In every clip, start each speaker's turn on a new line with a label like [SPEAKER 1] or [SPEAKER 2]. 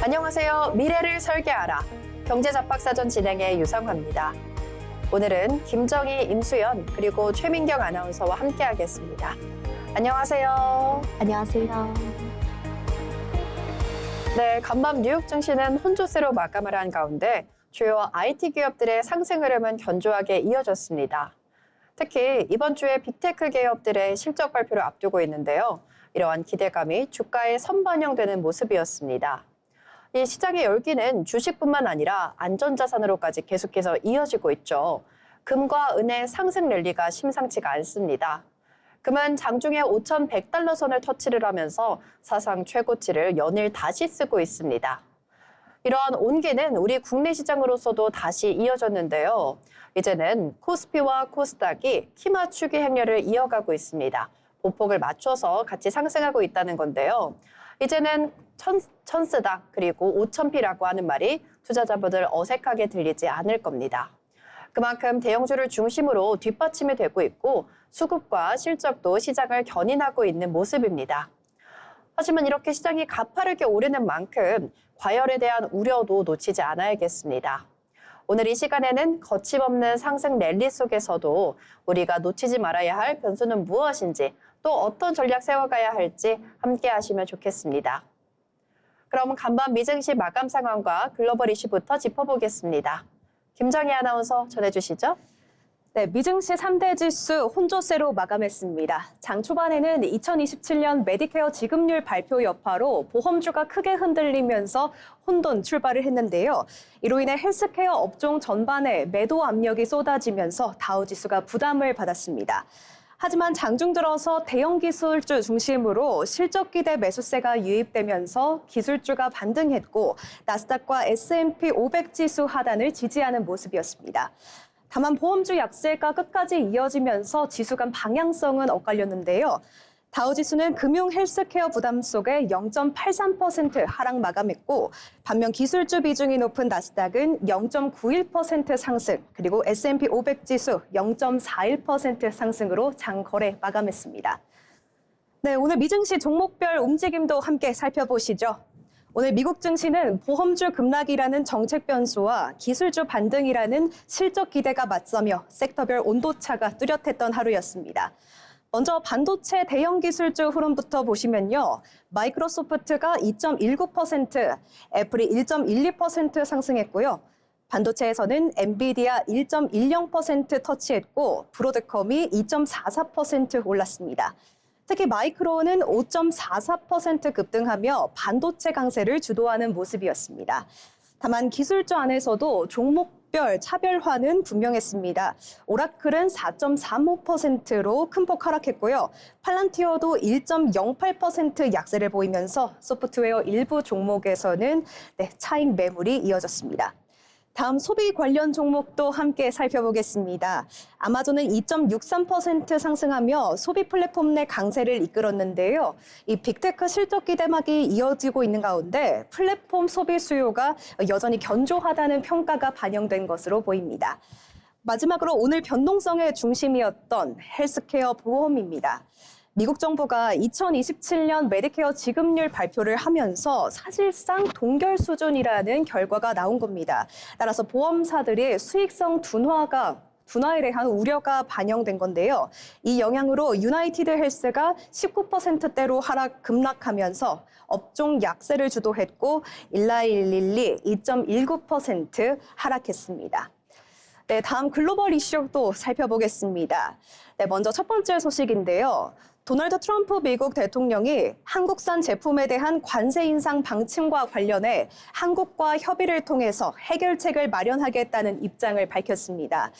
[SPEAKER 1] 안녕하세요. 미래를 설계하라. 경제잡박사전 진행의 유성화입니다. 오늘은 김정희, 임수연, 그리고 최민경 아나운서와 함께하겠습니다. 안녕하세요.
[SPEAKER 2] 안녕하세요.
[SPEAKER 1] 네, 간밤 뉴욕 증시는 혼조세로 마감을 한 가운데 주요 IT 기업들의 상승 흐름은 견조하게 이어졌습니다. 특히 이번 주에 빅테크 기업들의 실적 발표를 앞두고 있는데요. 이러한 기대감이 주가에 선반영되는 모습이었습니다. 이 시장의 열기는 주식뿐만 아니라 안전자산으로까지 계속해서 이어지고 있죠. 금과 은의 상승 랠리가 심상치가 않습니다. 금은 장중에 5,100달러 선을 터치를 하면서 사상 최고치를 연일 다시 쓰고 있습니다. 이러한 온기는 우리 국내 시장으로서도 다시 이어졌는데요. 이제는 코스피와 코스닥이 키 맞추기 행렬을 이어가고 있습니다. 보폭을 맞춰서 같이 상승하고 있다는 건데요. 이제는 천스닥 그리고 5,000피라고 하는 말이 투자자분들 어색하게 들리지 않을 겁니다. 그만큼 대형주를 중심으로 뒷받침이 되고 있고 수급과 실적도 시장을 견인하고 있는 모습입니다. 하지만 이렇게 시장이 가파르게 오르는 만큼 과열에 대한 우려도 놓치지 않아야겠습니다. 오늘 이 시간에는 거침없는 상승 랠리 속에서도 우리가 놓치지 말아야 할 변수는 무엇인지 또 어떤 전략 세워가야 할지 함께 하시면 좋겠습니다. 그럼 간밤 미증시 마감 상황과 글로벌 이슈부터 짚어보겠습니다. 김정희 아나운서 전해주시죠.
[SPEAKER 2] 네, 미증시 3대 지수 혼조세로 마감했습니다. 장 초반에는 2027년 메디케어 지급률 발표 여파로 보험주가 크게 흔들리면서 혼돈 출발을 했는데요. 이로 인해 헬스케어 업종 전반에 매도 압력이 쏟아지면서 다우지수가 부담을 받았습니다. 하지만 장중 들어서 대형 기술주 중심으로 실적 기대 매수세가 유입되면서 기술주가 반등했고 나스닥과 S&P 500 지수 하단을 지지하는 모습이었습니다. 다만 보험주 약세가 끝까지 이어지면서 지수 간 방향성은 엇갈렸는데요. 다우지수는 금융 헬스케어 부담 속에 0.83% 하락 마감했고 반면 기술주 비중이 높은 나스닥은 0.91% 상승, 그리고 S&P 500 지수 0.41% 상승으로 장 거래 마감했습니다. 네, 오늘 미증시 종목별 움직임도 함께 살펴보시죠. 오늘 미국 증시는 보험주 급락이라는 정책 변수와 기술주 반등이라는 실적 기대가 맞서며 섹터별 온도차가 뚜렷했던 하루였습니다. 먼저 반도체 대형 기술주 흐름부터 보시면요. 마이크로소프트가 2.19%, 애플이 1.12% 상승했고요. 반도체에서는 엔비디아 1.10% 터치했고 브로드컴이 2.44% 올랐습니다. 특히 마이크론은 5.44% 급등하며 반도체 강세를 주도하는 모습이었습니다. 다만 기술주 안에서도 종목별 차별화는 분명했습니다. 오라클은 4.35%로 큰 폭 하락했고요. 팔란티어도 1.08% 약세를 보이면서 소프트웨어 일부 종목에서는 차익 매물이 이어졌습니다. 다음 소비 관련 종목도 함께 살펴보겠습니다. 아마존은 2.63% 상승하며 소비 플랫폼 내 강세를 이끌었는데요. 이 빅테크 실적 기대막이 이어지고 있는 가운데 플랫폼 소비 수요가 여전히 견조하다는 평가가 반영된 것으로 보입니다. 마지막으로 오늘 변동성의 중심이었던 헬스케어 보험입니다. 미국 정부가 2027년 메디케어 지급률 발표를 하면서 사실상 동결 수준이라는 결과가 나온 겁니다. 따라서 보험사들이 수익성 둔화에 대한 우려가 반영된 건데요. 이 영향으로 유나이티드 헬스가 19%대로 급락하면서 업종 약세를 주도했고 일라일릴리 2.19% 하락했습니다. 네, 다음 글로벌 이슈도 살펴보겠습니다. 네, 먼저 첫 번째 소식인데요. 도널드 트럼프 미국 대통령이 한국산 제품에 대한 관세 인상 방침과 관련해 한국과 협의를 통해서 해결책을 마련하겠다는 입장을 밝혔습니다.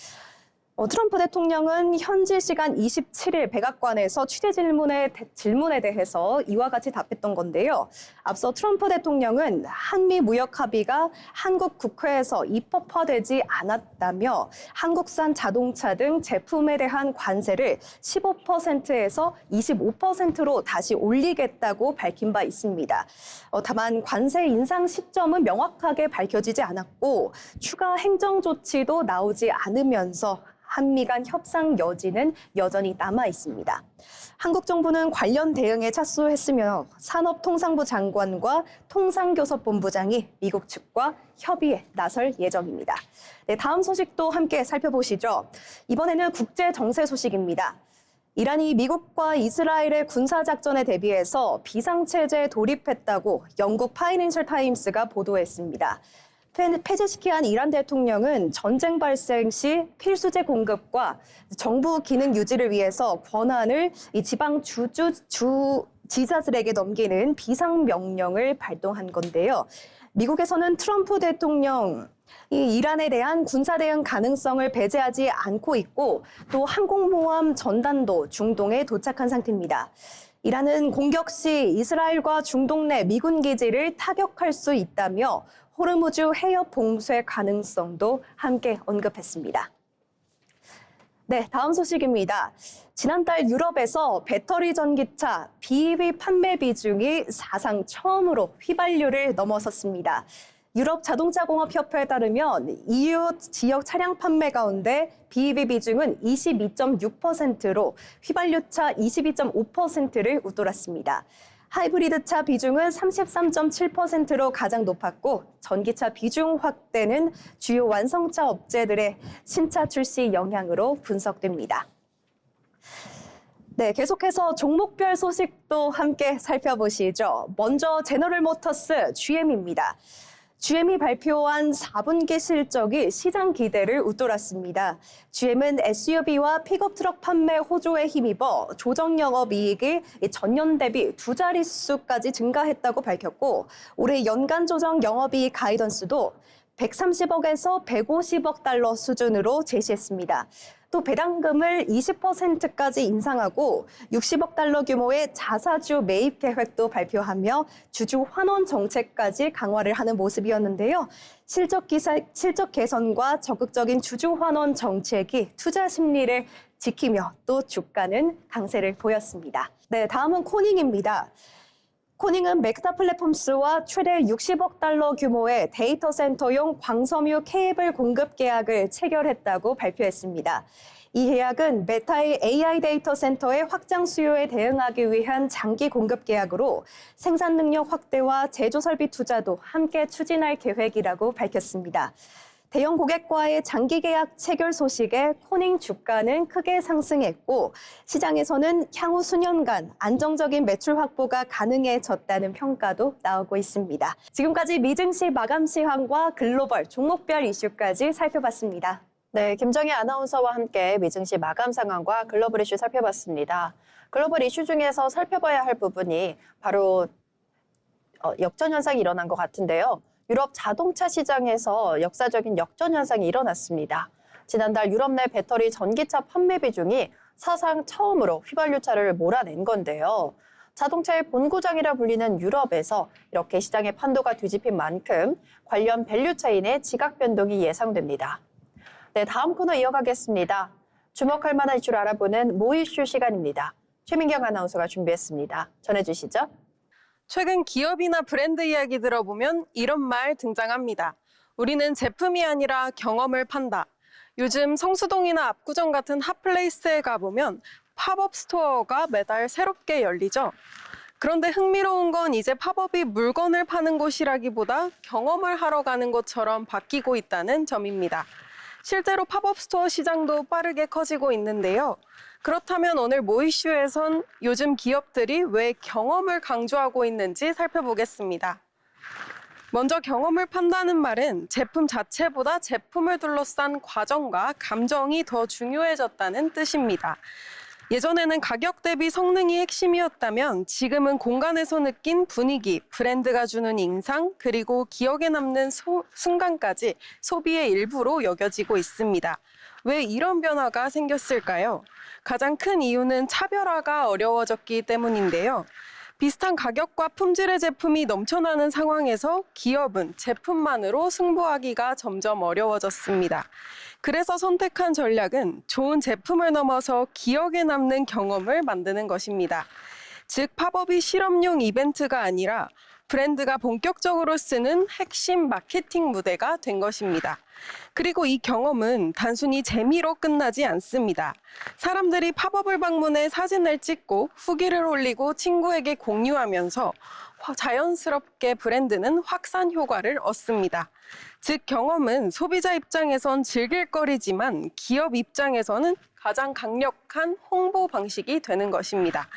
[SPEAKER 2] 트럼프 대통령은 현지 시간 27일 백악관에서 취재 질문에 대해서 이와 같이 답했던 건데요. 앞서 트럼프 대통령은 한미 무역 합의가 한국 국회에서 입법화되지 않았다며 한국산 자동차 등 제품에 대한 관세를 15%에서 25%로 다시 올리겠다고 밝힌 바 있습니다. 다만 관세 인상 시점은 명확하게 밝혀지지 않았고 추가 행정 조치도 나오지 않으면서 한미 간 협상 여지는 여전히 남아 있습니다. 한국 정부는 관련 대응에 착수했으며 산업통상부 장관과 통상교섭본부장이 미국 측과 협의에 나설 예정입니다. 네, 다음 소식도 함께 살펴보시죠. 이번에는 국제 정세 소식입니다. 이란이 미국과 이스라엘의 군사작전에 대비해서 비상체제에 돌입했다고 영국 파이낸셜 타임스가 보도했습니다. 페제시키안 이란 대통령은 전쟁 발생 시 필수재 공급과 정부 기능 유지를 위해서 권한을 이 지방 지자들에게 넘기는 비상명령을 발동한 건데요. 미국에서는 트럼프 대통령 이 이란에 대한 군사 대응 가능성을 배제하지 않고 있고 또 항공모함 전단도 중동에 도착한 상태입니다. 이란은 공격 시 이스라엘과 중동 내 미군 기지를 타격할 수 있다며 호르무즈 해협 봉쇄 가능성도 함께 언급했습니다. 네, 다음 소식입니다. 지난달 유럽에서 배터리 전기차 BEV 판매 비중이 사상 처음으로 휘발유를 넘어섰습니다. 유럽 자동차공업협회에 따르면 EU 지역 차량 판매 가운데 BEV 비중은 22.6%로 휘발유차 22.5%를 웃돌았습니다. 하이브리드차 비중은 33.7%로 가장 높았고 전기차 비중 확대는 주요 완성차 업체들의 신차 출시 영향으로 분석됩니다. 네, 계속해서 종목별 소식도 함께 살펴보시죠. 먼저 제너럴모터스 GM입니다. GM이 발표한 4분기 실적이 시장 기대를 웃돌았습니다. GM은 SUV와 픽업 트럭 판매 호조에 힘입어 조정 영업이익이 전년 대비 2자릿수까지 증가했다고 밝혔고 올해 연간 조정 영업이익 가이던스도 130억에서 150억 달러 수준으로 제시했습니다. 또 배당금을 20%까지 인상하고 60억 달러 규모의 자사주 매입 계획도 발표하며 주주 환원 정책까지 강화를 하는 모습이었는데요. 실적 개선과 적극적인 주주 환원 정책이 투자 심리를 지키며 또 주가는 강세를 보였습니다. 네, 다음은 코닝입니다. 코닝은 맥타 플랫폼스와 최대 60억 달러 규모의 데이터 센터용 광섬유 케이블 공급 계약을 체결했다고 발표했습니다. 이 계약은 메타의 AI 데이터 센터의 확장 수요에 대응하기 위한 장기 공급 계약으로 생산 능력 확대와 제조 설비 투자도 함께 추진할 계획이라고 밝혔습니다. 대형 고객과의 장기 계약 체결 소식에 코닝 주가는 크게 상승했고 시장에서는 향후 수년간 안정적인 매출 확보가 가능해졌다는 평가도 나오고 있습니다. 지금까지 미증시 마감 시황과 글로벌 종목별 이슈까지 살펴봤습니다.
[SPEAKER 1] 네, 김정희 아나운서와 함께 미증시 마감 상황과 글로벌 이슈 살펴봤습니다. 글로벌 이슈 중에서 살펴봐야 할 부분이 바로 역전 현상이 일어난 것 같은데요. 유럽 자동차 시장에서 역사적인 역전 현상이 일어났습니다. 지난달 유럽 내 배터리 전기차 판매 비중이 사상 처음으로 휘발유차를 몰아낸 건데요. 자동차의 본고장이라 불리는 유럽에서 이렇게 시장의 판도가 뒤집힌 만큼 관련 밸류 체인의 지각 변동이 예상됩니다. 네, 다음 코너 이어가겠습니다. 주목할 만한 이슈를 알아보는 모 이슈 시간입니다. 최민경 아나운서가 준비했습니다. 전해주시죠.
[SPEAKER 3] 최근 기업이나 브랜드 이야기 들어보면 이런 말 등장합니다. 우리는 제품이 아니라 경험을 판다. 요즘 성수동이나 압구정 같은 핫플레이스에 가보면 팝업 스토어가 매달 새롭게 열리죠. 그런데 흥미로운 건 이제 팝업이 물건을 파는 곳이라기보다 경험을 하러 가는 곳처럼 바뀌고 있다는 점입니다. 실제로 팝업 스토어 시장도 빠르게 커지고 있는데요. 그렇다면 오늘 모 이슈에선 요즘 기업들이 왜 경험을 강조하고 있는지 살펴보겠습니다. 먼저 경험을 판다는 말은 제품 자체보다 제품을 둘러싼 과정과 감정이 더 중요해졌다는 뜻입니다. 예전에는 가격 대비 성능이 핵심이었다면 지금은 공간에서 느낀 분위기, 브랜드가 주는 인상, 그리고 기억에 남는 순간까지 소비의 일부로 여겨지고 있습니다. 왜 이런 변화가 생겼을까요? 가장 큰 이유는 차별화가 어려워졌기 때문인데요. 비슷한 가격과 품질의 제품이 넘쳐나는 상황에서 기업은 제품만으로 승부하기가 점점 어려워졌습니다. 그래서 선택한 전략은 좋은 제품을 넘어서 기억에 남는 경험을 만드는 것입니다. 즉 팝업이 실험용 이벤트가 아니라 브랜드가 본격적으로 쓰는 핵심 마케팅 무대가 된 것입니다. 그리고 이 경험은 단순히 재미로 끝나지 않습니다. 사람들이 팝업을 방문해 사진을 찍고 후기를 올리고 친구에게 공유하면서 자연스럽게 브랜드는 확산 효과를 얻습니다. 즉 경험은 소비자 입장에선 즐길 거리지만 기업 입장에서는 가장 강력한 홍보 방식이 되는 것입니다.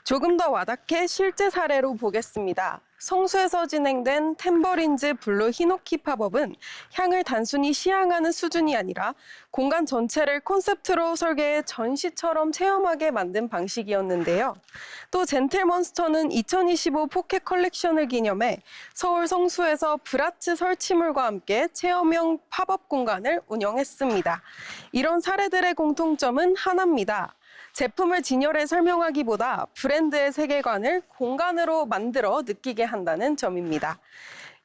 [SPEAKER 3] 조금 더 와닿게 실제 사례로 보겠습니다. 성수에서 진행된 탬버린즈 블루 히노키 팝업은 향을 단순히 시향하는 수준이 아니라 공간 전체를 콘셉트로 설계해 전시처럼 체험하게 만든 방식이었는데요. 또 젠틀몬스터는 2025 포켓 컬렉션을 기념해 서울 성수에서 브라츠 설치물과 함께 체험형 팝업 공간을 운영했습니다. 이런 사례들의 공통점은 하나입니다. 제품을 진열해 설명하기보다 브랜드의 세계관을 공간으로 만들어 느끼게 한다는 점입니다.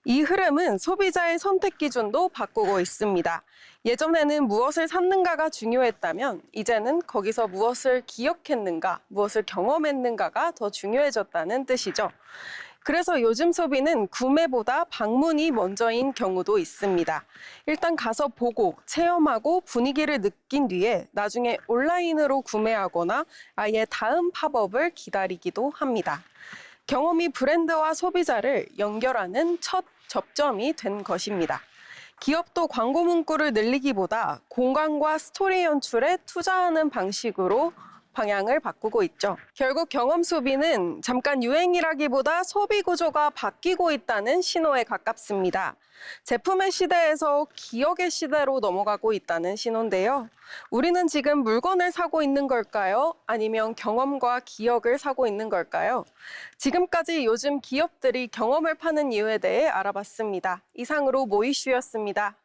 [SPEAKER 3] 이 흐름은 소비자의 선택 기준도 바꾸고 있습니다. 예전에는 무엇을 샀는가가 중요했다면 이제는 거기서 무엇을 기억했는가, 무엇을 경험했는가가 더 중요해졌다는 뜻이죠. 그래서 요즘 소비는 구매보다 방문이 먼저인 경우도 있습니다. 일단 가서 보고 체험하고 분위기를 느낀 뒤에 나중에 온라인으로 구매하거나 아예 다음 팝업을 기다리기도 합니다. 경험이 브랜드와 소비자를 연결하는 첫 접점이 된 것입니다. 기업도 광고 문구를 늘리기보다 공간과 스토리 연출에 투자하는 방식으로 방향을 바꾸고 있죠. 결국 경험 소비는 잠깐 유행이라기보다 소비 구조가 바뀌고 있다는 신호에 가깝습니다. 제품의 시대에서 기억의 시대로 넘어가고 있다는 신호인데요. 우리는 지금 물건을 사고 있는 걸까요? 아니면 경험과 기억을 사고 있는 걸까요? 지금까지 요즘 기업들이 경험을 파는 이유에 대해 알아봤습니다. 이상으로 모 이슈였습니다.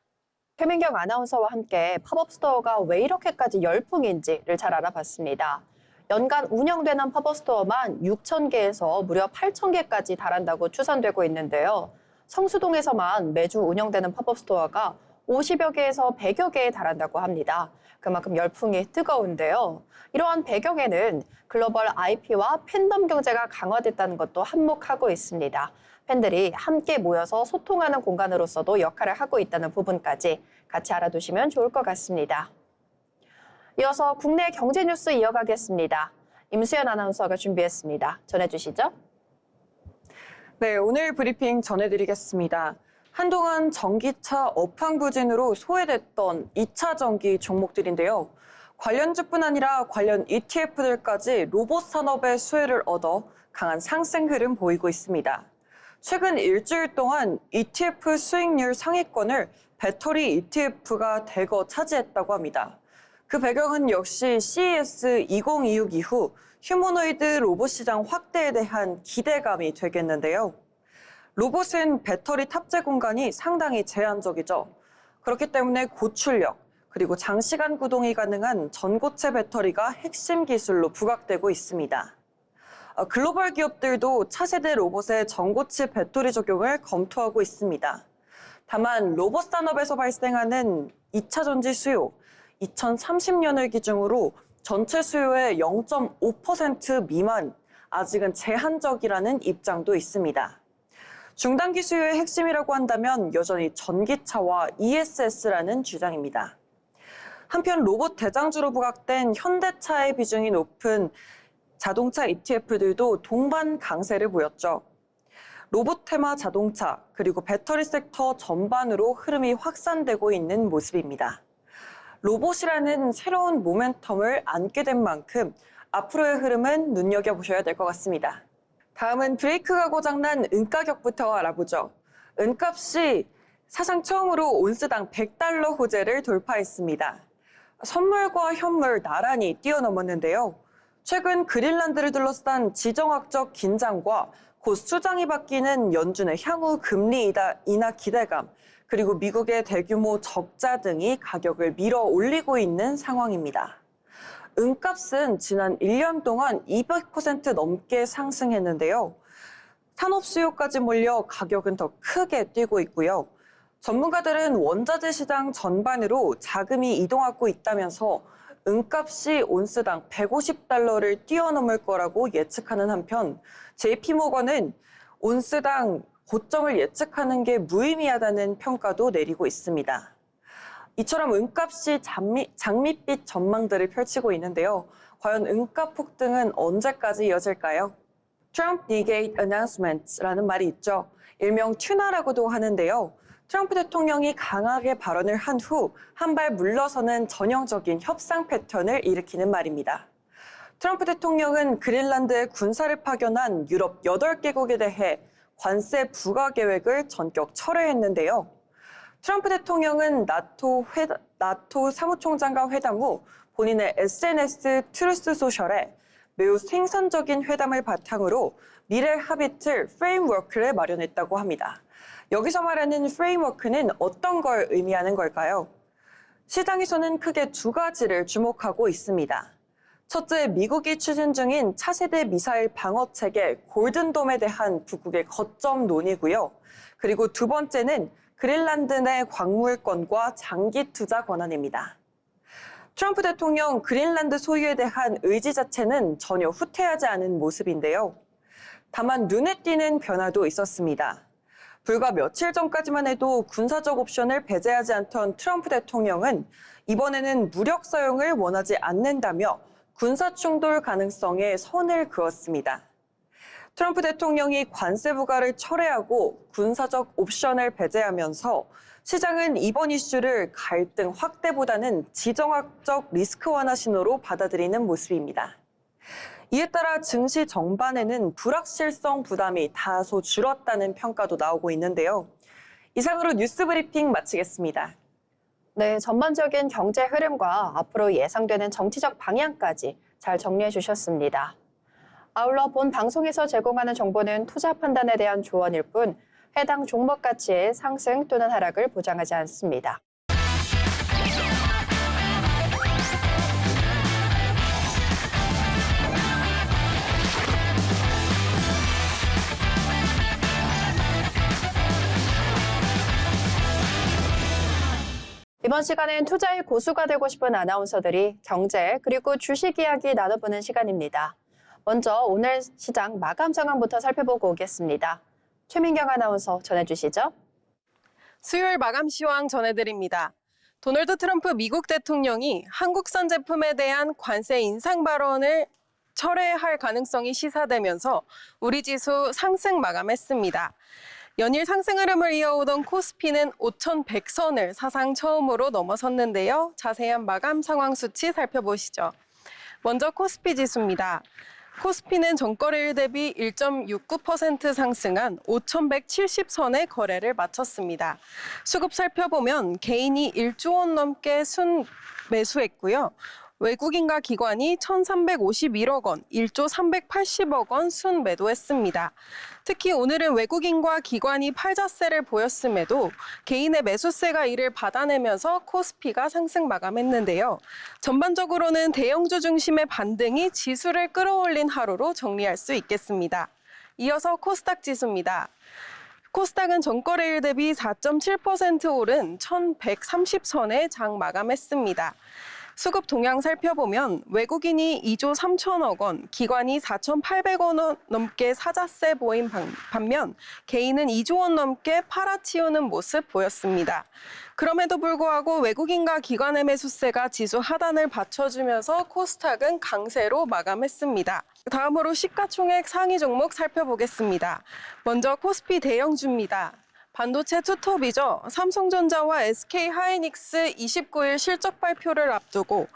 [SPEAKER 1] 최민경 아나운서와 함께 팝업 스토어가 왜 이렇게까지 열풍인지를 잘 알아봤습니다. 연간 운영되는 팝업 스토어만 6,000개에서 무려 8,000개까지 달한다고 추산되고 있는데요. 성수동에서만 매주 운영되는 팝업 스토어가 50여 개에서 100여 개에 달한다고 합니다. 그만큼 열풍이 뜨거운데요. 이러한 배경에는 글로벌 IP와 팬덤 경제가 강화됐다는 것도 한몫하고 있습니다. 팬들이 함께 모여서 소통하는 공간으로서도 역할을 하고 있다는 부분까지 같이 알아두시면 좋을 것 같습니다. 이어서 국내 경제 뉴스 이어가겠습니다. 임수연 아나운서가 준비했습니다. 전해주시죠.
[SPEAKER 4] 네, 오늘 브리핑 전해드리겠습니다. 한동안 전기차 업황 부진으로 소외됐던 2차 전기 종목들인데요. 관련주뿐 아니라 관련 ETF들까지 로봇 산업의 수혜를 얻어 강한 상승 흐름 보이고 있습니다. 최근 일주일 동안 ETF 수익률 상위권을 배터리 ETF가 대거 차지했다고 합니다. 그 배경은 역시 CES 2026 이후 휴머노이드 로봇 시장 확대에 대한 기대감이 되겠는데요. 로봇은 배터리 탑재 공간이 상당히 제한적이죠. 그렇기 때문에 고출력, 그리고 장시간 구동이 가능한 전고체 배터리가 핵심 기술로 부각되고 있습니다. 글로벌 기업들도 차세대 로봇의 전고체 배터리 적용을 검토하고 있습니다. 다만 로봇 산업에서 발생하는 2차 전지 수요, 2030년을 기준으로 전체 수요의 0.5% 미만, 아직은 제한적이라는 입장도 있습니다. 중단기 수요의 핵심이라고 한다면 여전히 전기차와 ESS라는 주장입니다. 한편 로봇 대장주로 부각된 현대차의 비중이 높은 자동차 ETF들도 동반 강세를 보였죠. 로봇 테마 자동차, 그리고 배터리 섹터 전반으로 흐름이 확산되고 있는 모습입니다. 로봇이라는 새로운 모멘텀을 안게 된 만큼 앞으로의 흐름은 눈여겨보셔야 될 것 같습니다. 다음은 브레이크가 고장난 은가격부터 알아보죠. 은값이 사상 처음으로 온스당 $100 호재를 돌파했습니다. 선물과 현물 나란히 뛰어넘었는데요. 최근 그린란드를 둘러싼 지정학적 긴장과 곧 수장이 바뀌는 연준의 향후 금리 인하 기대감, 그리고 미국의 대규모 적자 등이 가격을 밀어 올리고 있는 상황입니다. 은값은 지난 1년 동안 200% 넘게 상승했는데요. 산업 수요까지 몰려 가격은 더 크게 뛰고 있고요. 전문가들은 원자재 시장 전반으로 자금이 이동하고 있다면서 은값이 온스당 $150를 뛰어넘을 거라고 예측하는 한편 JP모건은 온스당 고점을 예측하는 게 무의미하다는 평가도 내리고 있습니다. 이처럼 은값이 장밋빛 전망들을 펼치고 있는데요. 과연 은값 폭등은 언제까지 이어질까요? 트럼프 negate announcements라는 말이 있죠. 일명 튜나라고도 하는데요. 트럼프 대통령이 강하게 발언을 한 후 한 발 물러서는 전형적인 협상 패턴을 일으키는 말입니다. 트럼프 대통령은 그린란드에 군사를 파견한 유럽 8개국에 대해 관세 부과 계획을 전격 철회했는데요. 트럼프 대통령은 나토 사무총장과 회담 후 본인의 SNS 트루스 소셜에 매우 생산적인 회담을 바탕으로 미래 합의틀 프레임워크를 마련했다고 합니다. 여기서 말하는 프레임워크는 어떤 걸 의미하는 걸까요? 시장에서는 크게 두 가지를 주목하고 있습니다. 첫째, 미국이 추진 중인 차세대 미사일 방어 체계 골든돔에 대한 북극의 거점 논의고요. 그리고 두 번째는 그린란드 내 광물권과 장기 투자 권한입니다. 트럼프 대통령 그린란드 소유에 대한 의지 자체는 전혀 후퇴하지 않은 모습인데요. 다만 눈에 띄는 변화도 있었습니다. 불과 며칠 전까지만 해도 군사적 옵션을 배제하지 않던 트럼프 대통령은 이번에는 무력 사용을 원하지 않는다며 군사 충돌 가능성에 선을 그었습니다. 트럼프 대통령이 관세 부과를 철회하고 군사적 옵션을 배제하면서 시장은 이번 이슈를 갈등 확대보다는 지정학적 리스크 완화 신호로 받아들이는 모습입니다. 이에 따라 증시 전반에는 불확실성 부담이 다소 줄었다는 평가도 나오고 있는데요. 이상으로 뉴스 브리핑 마치겠습니다.
[SPEAKER 1] 네, 전반적인 경제 흐름과 앞으로 예상되는 정치적 방향까지 잘 정리해 주셨습니다. 아울러 본 방송에서 제공하는 정보는 투자 판단에 대한 조언일 뿐 해당 종목 가치의 상승 또는 하락을 보장하지 않습니다. 이번 시간엔 투자의 고수가 되고 싶은 아나운서들이 경제 그리고 주식 이야기 나눠보는 시간입니다. 먼저 오늘 시장 마감 상황부터 살펴보고 오겠습니다. 최민경 아나운서 전해주시죠.
[SPEAKER 3] 수요일 마감 시황 전해드립니다. 도널드 트럼프 미국 대통령이 한국산 제품에 대한 관세 인상 발언을 철회할 가능성이 시사되면서 우리 지수 상승 마감했습니다. 연일 상승 흐름을 이어오던 코스피는 5,100선을 사상 처음으로 넘어섰는데요. 자세한 마감 상황 수치 살펴보시죠. 먼저 코스피 지수입니다. 코스피는 전거래일 대비 1.69% 상승한 5,170선의 거래를 마쳤습니다. 수급 살펴보면 개인이 1조 원 넘게 순 매수했고요. 외국인과 기관이 1,351억 원, 1조 380억 원 순 매도했습니다. 특히 오늘은 외국인과 기관이 팔자세를 보였음에도 개인의 매수세가 이를 받아내면서 코스피가 상승 마감했는데요. 전반적으로는 대형주 중심의 반등이 지수를 끌어올린 하루로 정리할 수 있겠습니다. 이어서 코스닥 지수입니다. 코스닥은 전거래일 대비 4.7% 오른 1,130선에 장 마감했습니다. 수급 동향 살펴보면 외국인이 2조 3천억 원, 기관이 4,800억 원 넘게 사자세 보인 반면 개인은 2조 원 넘게 팔아치우는 모습 보였습니다. 그럼에도 불구하고 외국인과 기관의 매수세가 지수 하단을 받쳐주면서 코스닥은 강세로 마감했습니다. 다음으로 시가총액 상위 종목 살펴보겠습니다. 먼저 코스피 대형주입니다. 반도체 투톱이죠. 삼성전자와 SK하이닉스 29일 실적 발표를 앞두고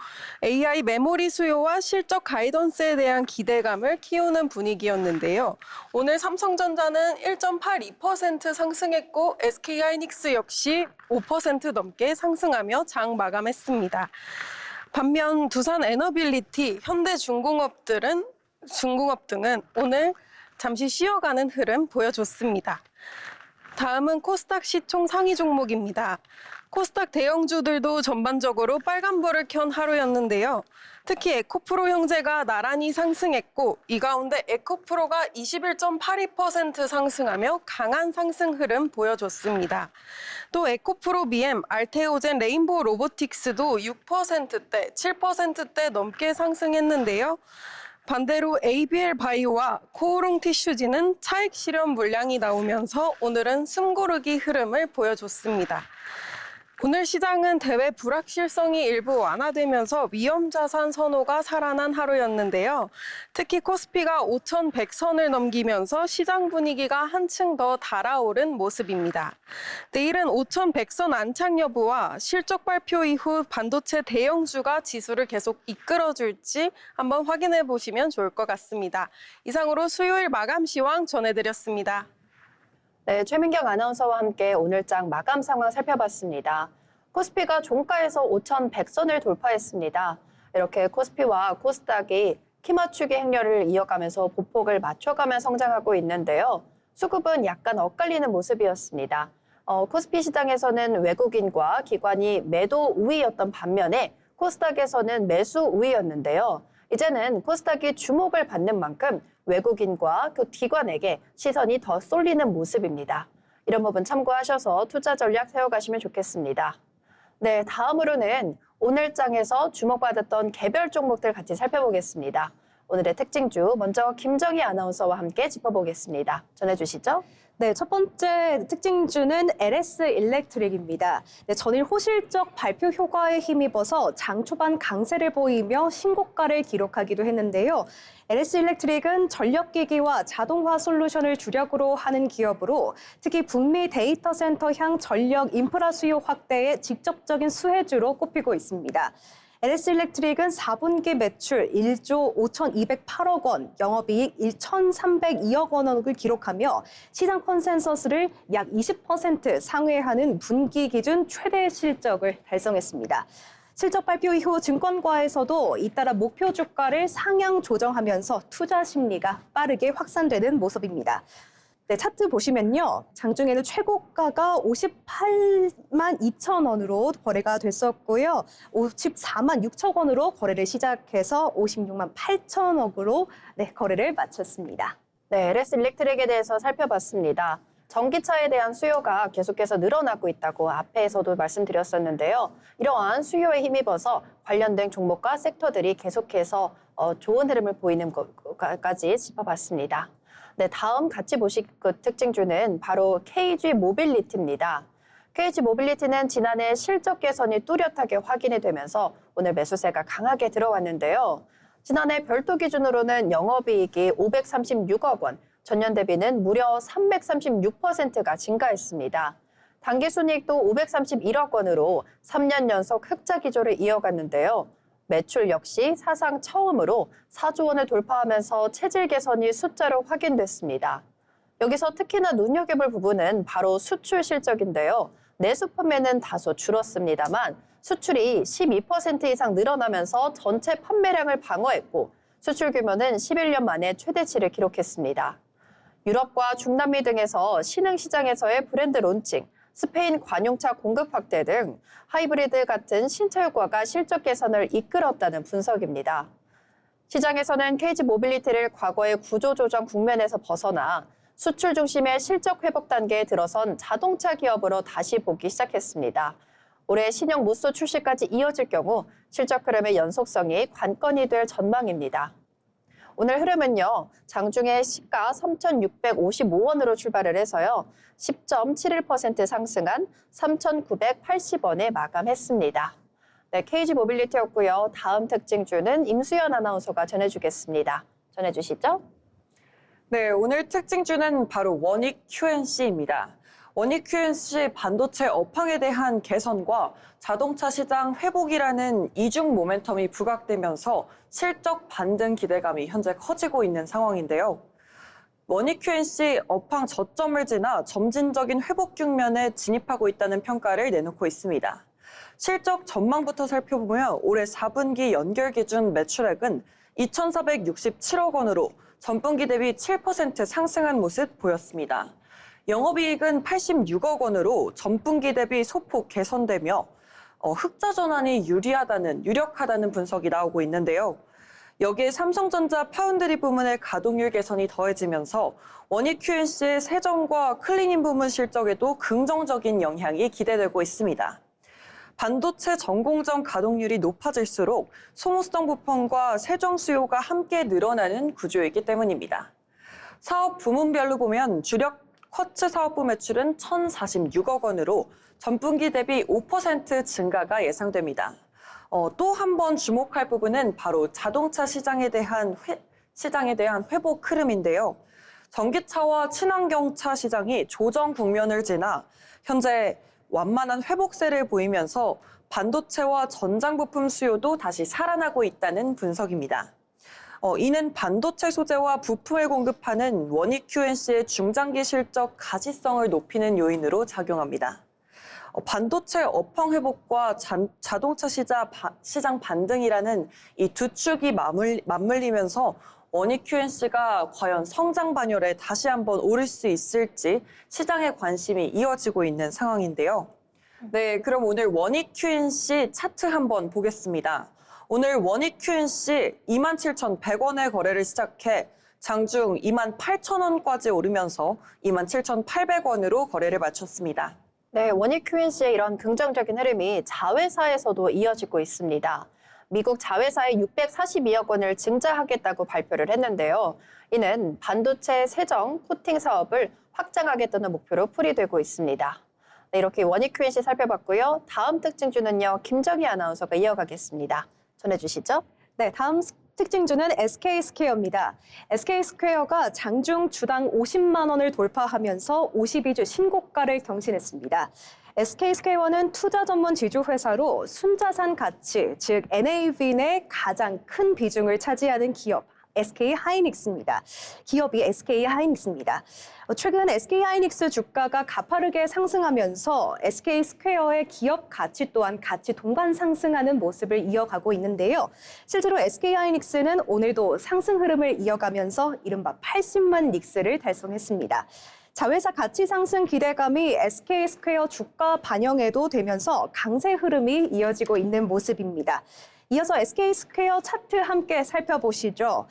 [SPEAKER 3] AI 메모리 수요와 실적 가이던스에 대한 기대감을 키우는 분위기였는데요. 오늘 삼성전자는 1.82% 상승했고 SK하이닉스 역시 5% 넘게 상승하며 장 마감했습니다. 반면 두산 에너빌리티, 현대중공업 등은 오늘 잠시 쉬어가는 흐름 보여줬습니다. 다음은 코스닥 시총 상위 종목입니다. 코스닥 대형주들도 전반적으로 빨간불을 켠 하루였는데요. 특히 에코프로 형제가 나란히 상승했고 이 가운데 에코프로가 21.82% 상승하며 강한 상승 흐름 보여줬습니다. 또 에코프로 BM, 알테오젠, 레인보우 로보틱스도 6%대, 7%대 넘게 상승했는데요. 반대로 ABL 바이오와 코오롱 티슈지는 차익 실현 물량이 나오면서 오늘은 숨고르기 흐름을 보여줬습니다. 오늘 시장은 대외 불확실성이 일부 완화되면서 위험 자산 선호가 살아난 하루였는데요. 특히 코스피가 5,100선을 넘기면서 시장 분위기가 한층 더 달아오른 모습입니다. 내일은 5,100선 안착 여부와 실적 발표 이후 반도체 대형주가 지수를 계속 이끌어줄지 한번 확인해 보시면 좋을 것 같습니다. 이상으로 수요일 마감 시황 전해드렸습니다.
[SPEAKER 1] 네, 최민경 아나운서와 함께 오늘장 마감 상황 살펴봤습니다. 코스피가 종가에서 5,100선을 돌파했습니다. 이렇게 코스피와 코스닥이 키맞추기 행렬을 이어가면서 보폭을 맞춰가며 성장하고 있는데요. 수급은 약간 엇갈리는 모습이었습니다. 코스피 시장에서는 외국인과 기관이 매도 우위였던 반면에 코스닥에서는 매수 우위였는데요. 이제는 코스닥이 주목을 받는 만큼 외국인과 그 기관에게 시선이 더 쏠리는 모습입니다. 이런 부분 참고하셔서 투자 전략 세워가시면 좋겠습니다. 네, 다음으로는 오늘장에서 주목받았던 개별 종목들 같이 살펴보겠습니다. 오늘의 특징주 먼저 김정희 아나운서와 함께 짚어보겠습니다. 전해주시죠.
[SPEAKER 2] 네, 첫 번째 특징주는 LS 일렉트릭입니다. 네, 전일 호실적 발표 효과에 힘입어서 장 초반 강세를 보이며 신고가를 기록하기도 했는데요. LS 일렉트릭은 전력기기와 자동화 솔루션을 주력으로 하는 기업으로 특히 북미 데이터 센터향 전력 인프라 수요 확대에 직접적인 수혜주로 꼽히고 있습니다. LS 일렉트릭은 4분기 매출 1조 5,208억 원, 영업이익 1,302억 원을 기록하며 시장 컨센서스를 약 20% 상회하는 분기 기준 최대 실적을 달성했습니다. 실적 발표 이후 증권가에서도 잇따라 목표 주가를 상향 조정하면서 투자 심리가 빠르게 확산되는 모습입니다. 네, 차트 보시면요. 장중에는 최고가가 58만 2천 원으로 거래가 됐었고요. 54만 6천 원으로 거래를 시작해서 56만 8천억으로 거래를 마쳤습니다.
[SPEAKER 1] 네, LS 일렉트릭에 대해서 살펴봤습니다. 전기차에 대한 수요가 계속해서 늘어나고 있다고 앞에서도 말씀드렸었는데요. 이러한 수요에 힘입어서 관련된 종목과 섹터들이 계속해서 좋은 흐름을 보이는 것까지 짚어봤습니다. 네, 다음 같이 보실 그 특징주는 바로 KG 모빌리티입니다. KG 모빌리티는 지난해 실적 개선이 뚜렷하게 확인이 되면서 오늘 매수세가 강하게 들어왔는데요. 지난해 별도 기준으로는 영업이익이 536억 원, 전년 대비는 무려 336%가 증가했습니다. 당기순이익도 531억 원으로 3년 연속 흑자 기조를 이어갔는데요. 매출 역시 사상 처음으로 4조 원을 돌파하면서 체질 개선이 숫자로 확인됐습니다. 여기서 특히나 눈여겨볼 부분은 바로 수출 실적인데요. 내수 판매는 다소 줄었습니다만 수출이 12% 이상 늘어나면서 전체 판매량을 방어했고 수출 규모는 11년 만에 최대치를 기록했습니다. 유럽과 중남미 등에서 신흥 시장에서의 브랜드 론칭, 스페인 관용차 공급 확대 등 하이브리드 같은 신차 효과가 실적 개선을 이끌었다는 분석입니다. 시장에서는 KG 모빌리티를 과거의 구조 조정 국면에서 벗어나 수출 중심의 실적 회복 단계에 들어선 자동차 기업으로 다시 보기 시작했습니다. 올해 신형 무쏘 출시까지 이어질 경우 실적 흐름의 연속성이 관건이 될 전망입니다. 오늘 흐름은요, 장중에 시가 3,655원으로 출발을 해서요, 10.71% 상승한 3,980원에 마감했습니다. 네, KG 모빌리티였고요. 다음 특징주는 임수연 아나운서가 전해주겠습니다. 전해주시죠.
[SPEAKER 4] 네, 오늘 특징주는 바로 원익 QNC입니다. 원익 QNC 반도체 업황에 대한 개선과 자동차 시장 회복이라는 이중 모멘텀이 부각되면서 실적 반등 기대감이 현재 커지고 있는 상황인데요. 원익 QNC 업황 저점을 지나 점진적인 회복 국면에 진입하고 있다는 평가를 내놓고 있습니다. 실적 전망부터 살펴보면 올해 4분기 연결 기준 매출액은 2,467억 원으로 전분기 대비 7% 상승한 모습 보였습니다. 영업이익은 86억 원으로 전분기 대비 소폭 개선되며 흑자 전환이 유력하다는 분석이 나오고 있는데요. 여기에 삼성전자 파운드리 부문의 가동률 개선이 더해지면서 원익 QNC의 세정과 클리닝 부문 실적에도 긍정적인 영향이 기대되고 있습니다. 반도체 전공정 가동률이 높아질수록 소모성 부품과 세정 수요가 함께 늘어나는 구조이기 때문입니다. 사업 부문별로 보면 주력 쿼츠 사업부 매출은 1,046억 원으로 전분기 대비 5% 증가가 예상됩니다. 또 한 번 주목할 부분은 바로 자동차 시장에 대한 회복 흐름인데요. 전기차와 친환경차 시장이 조정 국면을 지나 현재 완만한 회복세를 보이면서 반도체와 전장 부품 수요도 다시 살아나고 있다는 분석입니다. 이는 반도체 소재와 부품을 공급하는 원익 QNC의 중장기 실적 가시성을 높이는 요인으로 작용합니다. 반도체 업황 회복과 자동차 시장 반등이라는 이 두 축이 맞물리면서 원익 QNC가 과연 성장 반열에 다시 한번 오를 수 있을지 시장의 관심이 이어지고 있는 상황인데요. 네, 그럼 오늘 원익 QNC 차트 한번 보겠습니다. 오늘 원익 QNC 27,100원의 거래를 시작해 장중 28,000원까지 오르면서 27,800원으로 거래를 마쳤습니다.
[SPEAKER 1] 네, 원익 QNC의 이런 긍정적인 흐름이 자회사에서도 이어지고 있습니다. 미국 자회사에 642억 원을 증자하겠다고 발표를 했는데요. 이는 반도체 세정, 코팅 사업을 확장하겠다는 목표로 풀이되고 있습니다. 네, 이렇게 원익 QNC 살펴봤고요. 다음 특징주는요, 김정희 아나운서가 이어가겠습니다. 전해주시죠.
[SPEAKER 2] 네, 다음 특징주는 SK스퀘어입니다. SK스퀘어가 장중 주당 50만 원을 돌파하면서 52주 신고가를 경신했습니다. SK스퀘어는 투자 전문 지주회사로 순자산 가치, 즉 NAV 내 가장 큰 비중을 차지하는 기업, SK하이닉스입니다. 기업이 SK하이닉스입니다. 최근 SK하이닉스 주가가 가파르게 상승하면서 SK스퀘어의 기업 가치 또한 같이 동반 상승하는 모습을 이어가고 있는데요. 실제로 SK하이닉스는 오늘도 상승 흐름을 이어가면서 이른바 80만 닉스를 달성했습니다. 자회사 가치 상승 기대감이 SK스퀘어 주가 반영에도 되면서 강세 흐름이 이어지고 있는 모습입니다. 이어서 SK스퀘어 차트 함께 살펴보시죠.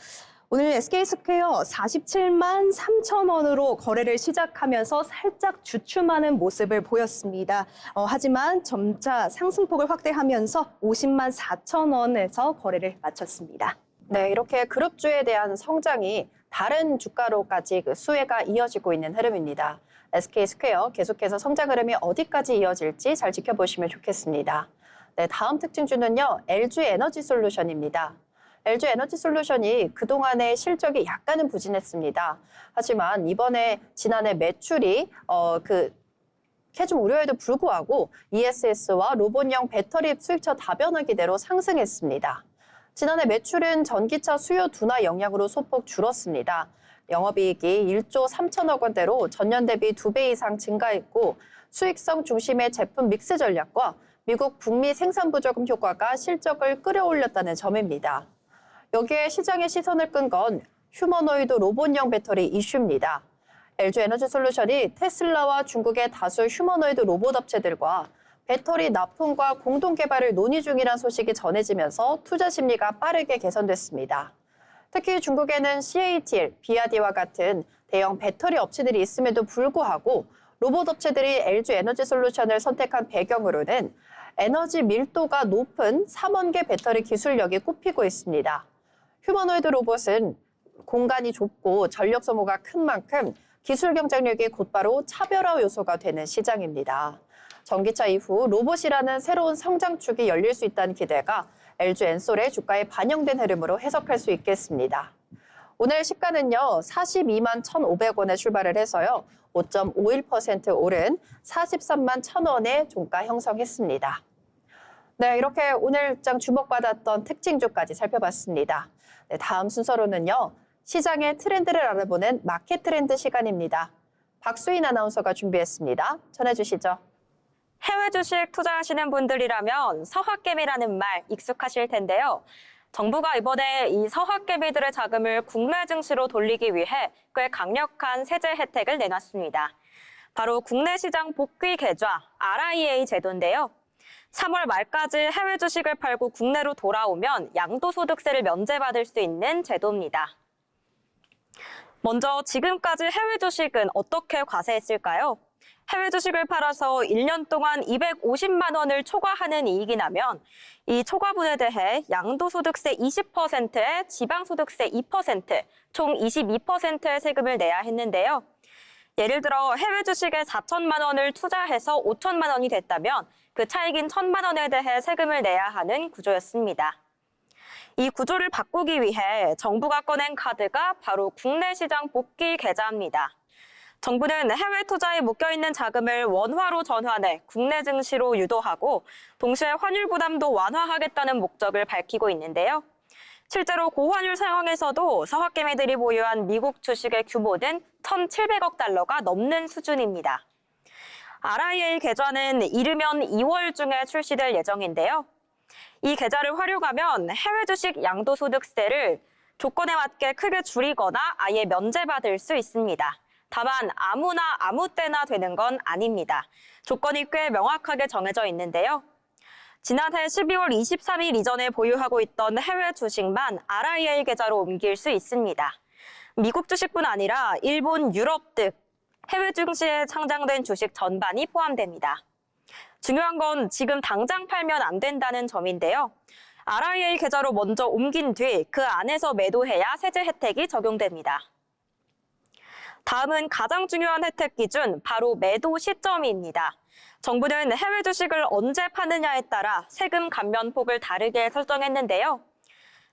[SPEAKER 2] 오늘 SK스퀘어 47만 3천 원으로 거래를 시작하면서 살짝 주춤하는 모습을 보였습니다. 하지만 점차 상승폭을 확대하면서 50만 4천 원에서 거래를 마쳤습니다.
[SPEAKER 1] 네, 이렇게 그룹주에 대한 성장이 다른 주가로까지 수혜가 이어지고 있는 흐름입니다. SK스퀘어 계속해서 성장 흐름이 어디까지 이어질지 잘 지켜보시면 좋겠습니다. 네, 다음 특징주는요, LG에너지솔루션입니다. LG에너지솔루션이 그동안의 실적이 약간은 부진했습니다. 하지만 이번에 지난해 매출이 좀 우려에도 불구하고 ESS와 로봇형 배터리 수익처 다변화 기대로 상승했습니다. 지난해 매출은 전기차 수요 둔화 영향으로 소폭 줄었습니다. 영업이익이 1조 3천억 원대로 전년 대비 2배 이상 증가했고 수익성 중심의 제품 믹스 전략과 미국 북미 생산 부조금 효과가 실적을 끌어올렸다는 점입니다. 여기에 시장의 시선을 끈 건 휴머노이드 로봇형 배터리 이슈입니다. LG에너지솔루션이 테슬라와 중국의 다수 휴머노이드 로봇 업체들과 배터리 납품과 공동 개발을 논의 중이란 소식이 전해지면서 투자 심리가 빠르게 개선됐습니다. 특히 중국에는 CATL, 비아디와 같은 대형 배터리 업체들이 있음에도 불구하고 로봇 업체들이 LG에너지솔루션을 선택한 배경으로는 에너지 밀도가 높은 3원계 배터리 기술력이 꼽히고 있습니다. 휴머노이드 로봇은 공간이 좁고 전력 소모가 큰 만큼 기술 경쟁력이 곧바로 차별화 요소가 되는 시장입니다. 전기차 이후 로봇이라는 새로운 성장축이 열릴 수 있다는 기대가 LG엔솔의 주가에 반영된 흐름으로 해석할 수 있겠습니다. 오늘 시가는요, 42만 1,500원에 출발을 해서요, 5.51% 오른 43만 1,000원에 종가 형성했습니다. 네, 이렇게 오늘 장 주목받았던 특징주까지 살펴봤습니다. 네, 다음 순서로는요, 시장의 트렌드를 알아보는 마켓 트렌드 시간입니다. 박수인 아나운서가 준비했습니다. 전해주시죠.
[SPEAKER 5] 해외 주식 투자하시는 분들이라면 서학개미라는 말 익숙하실 텐데요. 정부가 이번에 이 서학개미들의 자금을 국내 증시로 돌리기 위해 꽤 강력한 세제 혜택을 내놨습니다. 바로 국내 시장 복귀 계좌 RIA 제도인데요. 3월 말까지 해외 주식을 팔고 국내로 돌아오면 양도소득세를 면제받을 수 있는 제도입니다. 먼저 지금까지 해외 주식은 어떻게 과세했을까요? 해외 주식을 팔아서 1년 동안 250만 원을 초과하는 이익이 나면 이 초과분에 대해 양도소득세 20%에 지방소득세 2%, 총 22%의 세금을 내야 했는데요. 예를 들어 해외 주식에 4천만 원을 투자해서 5천만 원이 됐다면 그 차익인 1천만 원에 대해 세금을 내야 하는 구조였습니다. 이 구조를 바꾸기 위해 정부가 꺼낸 카드가 바로 국내 시장 복귀 계좌입니다. 정부는 해외 투자에 묶여있는 자금을 원화로 전환해 국내 증시로 유도하고 동시에 환율 부담도 완화하겠다는 목적을 밝히고 있는데요. 실제로 고환율 상황에서도 서학개미들이 보유한 미국 주식의 규모는 1,700억 달러가 넘는 수준입니다. RIA 계좌는 이르면 2월 중에 출시될 예정인데요. 이 계좌를 활용하면 해외 주식 양도소득세를 조건에 맞게 크게 줄이거나 아예 면제받을 수 있습니다. 다만 아무나 아무 때나 되는 건 아닙니다. 조건이 꽤 명확하게 정해져 있는데요. 지난해 12월 23일 이전에 보유하고 있던 해외 주식만 RIA 계좌로 옮길 수 있습니다. 미국 주식뿐 아니라 일본, 유럽 등 해외 증시에 상장된 주식 전반이 포함됩니다. 중요한 건 지금 당장 팔면 안 된다는 점인데요. RIA 계좌로 먼저 옮긴 뒤 그 안에서 매도해야 세제 혜택이 적용됩니다. 다음은 가장 중요한 혜택 기준, 바로 매도 시점입니다. 정부는 해외 주식을 언제 파느냐에 따라 세금 감면 폭을 다르게 설정했는데요.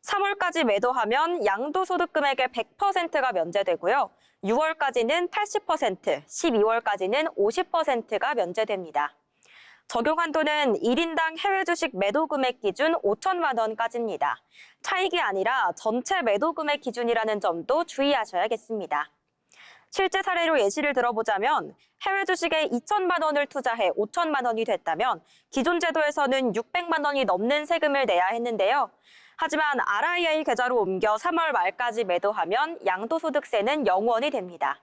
[SPEAKER 5] 3월까지 매도하면 양도소득 금액의 100%가 면제되고요. 6월까지는 80%, 12월까지는 50%가 면제됩니다. 적용 한도는 1인당 해외 주식 매도 금액 기준 5천만 원까지입니다. 차익이 아니라 전체 매도 금액 기준이라는 점도 주의하셔야겠습니다. 실제 사례로 예시를 들어보자면 해외 주식에 2천만 원을 투자해 5천만 원이 됐다면 기존 제도에서는 600만 원이 넘는 세금을 내야 했는데요. 하지만 RIA 계좌로 옮겨 3월 말까지 매도하면 양도소득세는 0원이 됩니다.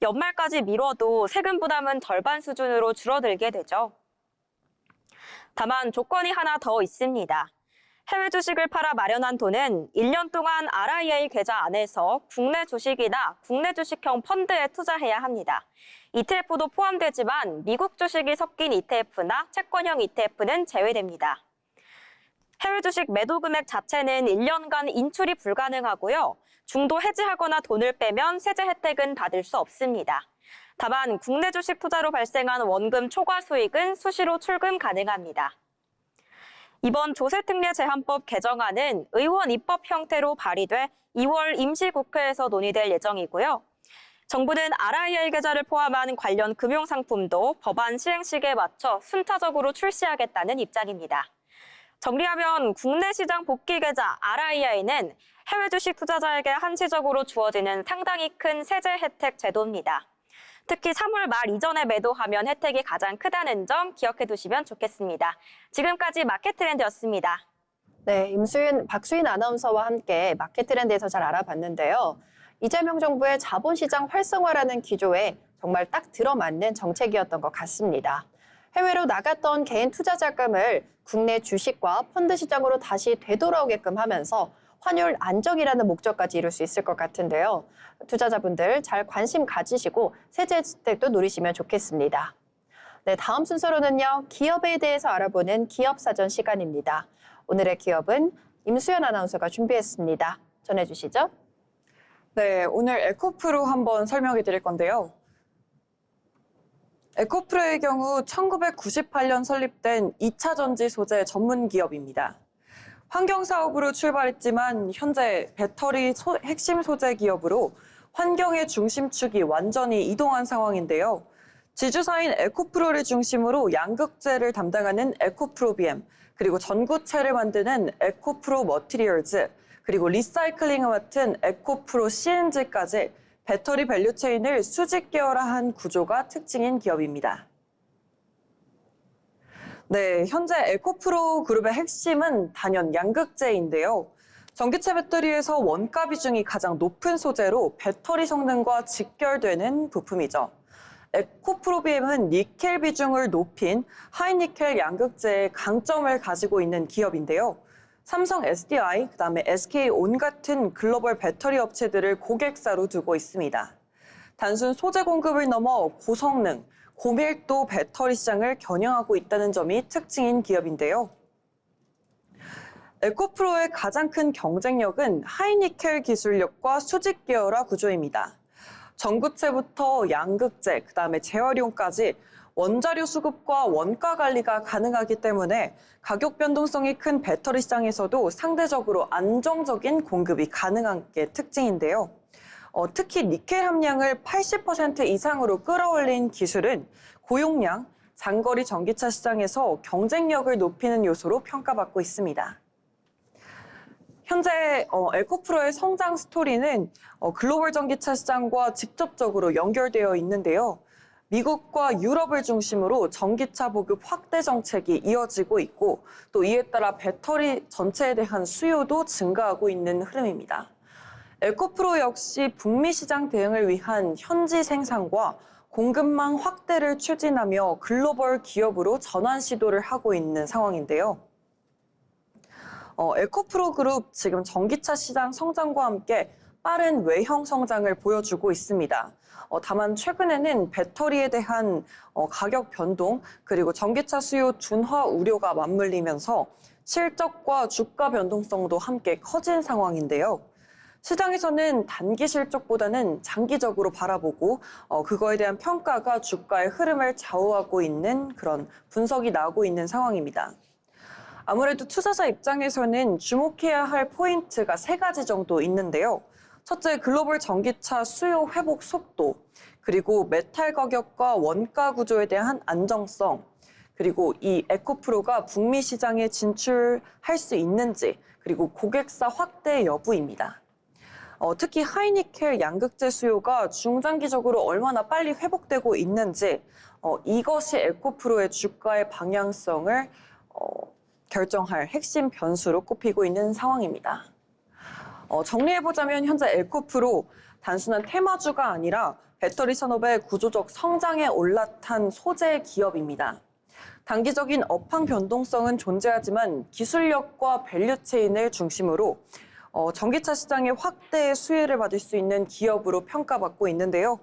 [SPEAKER 5] 연말까지 미뤄도 세금 부담은 절반 수준으로 줄어들게 되죠. 다만 조건이 하나 더 있습니다. 해외 주식을 팔아 마련한 돈은 1년 동안 RIA 계좌 안에서 국내 주식이나 국내 주식형 펀드에 투자해야 합니다. ETF도 포함되지만 미국 주식이 섞인 ETF나 채권형 ETF는 제외됩니다. 해외 주식 매도 금액 자체는 1년간 인출이 불가능하고요. 중도 해지하거나 돈을 빼면 세제 혜택은 받을 수 없습니다. 다만 국내 주식 투자로 발생한 원금 초과 수익은 수시로 출금 가능합니다. 이번 조세특례 제한법 개정안은 의원 입법 형태로 발의돼 2월 임시국회에서 논의될 예정이고요. 정부는 RIA 계좌를 포함한 관련 금융상품도 법안 시행 시기에 맞춰 순차적으로 출시하겠다는 입장입니다. 정리하면 국내 시장 복귀 계좌 RIA는 해외 주식 투자자에게 한시적으로 주어지는 상당히 큰 세제 혜택 제도입니다. 특히 3월 말 이전에 매도하면 혜택이 가장 크다는 점 기억해 두시면 좋겠습니다. 지금까지 마켓 트렌드였습니다.
[SPEAKER 1] 네, 임수윤, 박수인 아나운서와 함께 마켓 트렌드에서 잘 알아봤는데요. 이재명 정부의 자본시장 활성화라는 기조에 정말 딱 들어맞는 정책이었던 것 같습니다. 해외로 나갔던 개인 투자 자금을 국내 주식과 펀드 시장으로 다시 되돌아오게끔 하면서 환율 안정이라는 목적까지 이룰 수 있을 것 같은데요. 투자자분들 잘 관심 가지시고 세제 혜택도 누리시면 좋겠습니다. 네, 다음 순서로는요. 기업에 대해서 알아보는 기업사전 시간입니다. 오늘의 기업은 임수연 아나운서가 준비했습니다. 전해주시죠.
[SPEAKER 4] 네, 오늘 에코프로 한번 설명해 드릴 건데요. 에코프로의 경우 1998년 설립된 2차 전지 소재 전문 기업입니다. 환경 사업으로 출발했지만 현재 배터리 핵심 소재 기업으로 환경의 중심축이 완전히 이동한 상황인데요. 지주사인 에코프로를 중심으로 양극재를 담당하는 에코프로비엠, 그리고 전구체를 만드는 에코프로 머티리얼즈, 그리고 리사이클링을 맡은 에코프로 CNG까지 배터리 밸류체인을 수직 계열화한 구조가 특징인 기업입니다. 네, 현재 에코프로 그룹의 핵심은 단연 양극재인데요. 전기차 배터리에서 원가 비중이 가장 높은 소재로 배터리 성능과 직결되는 부품이죠. 에코프로비엠은 니켈 비중을 높인 하이니켈 양극재의 강점을 가지고 있는 기업인데요. 삼성 SDI, 그다음에 SK온 같은 글로벌 배터리 업체들을 고객사로 두고 있습니다. 단순 소재 공급을 넘어 고성능, 고밀도 배터리 시장을 겨냥하고 있다는 점이 특징인 기업인데요. 에코프로의 가장 큰 경쟁력은 하이니켈 기술력과 수직 계열화 구조입니다. 전구체부터 양극재, 그다음에 재활용까지 원자료 수급과 원가 관리가 가능하기 때문에 가격 변동성이 큰 배터리 시장에서도 상대적으로 안정적인 공급이 가능한 게 특징인데요. 특히 니켈 함량을 80% 이상으로 끌어올린 기술은 고용량, 장거리 전기차 시장에서 경쟁력을 높이는 요소로 평가받고 있습니다. 현재 에코프로의 성장 스토리는 글로벌 전기차 시장과 직접적으로 연결되어 있는데요. 미국과 유럽을 중심으로 전기차 보급 확대 정책이 이어지고 있고 또 이에 따라 배터리 전체에 대한 수요도 증가하고 있는 흐름입니다. 에코프로 역시 북미 시장 대응을 위한 현지 생산과 공급망 확대를 추진하며 글로벌 기업으로 전환 시도를 하고 있는 상황인데요. 에코프로 그룹 지금 전기차 시장 성장과 함께 빠른 외형 성장을 보여주고 있습니다. 다만 최근에는 배터리에 대한 가격 변동 그리고 전기차 수요 둔화 우려가 맞물리면서 실적과 주가 변동성도 함께 커진 상황인데요. 시장에서는 단기 실적보다는 장기적으로 바라보고 그거에 대한 평가가 주가의 흐름을 좌우하고 있는 그런 분석이 나오고 있는 상황입니다. 아무래도 투자자 입장에서는 주목해야 할 포인트가 3가지 정도 있는데요. 첫째, 글로벌 전기차 수요 회복 속도, 그리고 메탈 가격과 원가 구조에 대한 안정성, 그리고 이 에코프로가 북미 시장에 진출할 수 있는지, 그리고 고객사 확대 여부입니다. 특히 하이니켈 양극재 수요가 중장기적으로 얼마나 빨리 회복되고 있는지 이것이 에코프로의 주가의 방향성을 결정할 핵심 변수로 꼽히고 있는 상황입니다. 정리해보자면 현재 에코프로 단순한 테마주가 아니라 배터리 산업의 구조적 성장에 올라탄 소재 기업입니다. 단기적인 업황 변동성은 존재하지만 기술력과 밸류체인을 중심으로 전기차 시장의 확대의 수혜를 받을 수 있는 기업으로 평가받고 있는데요.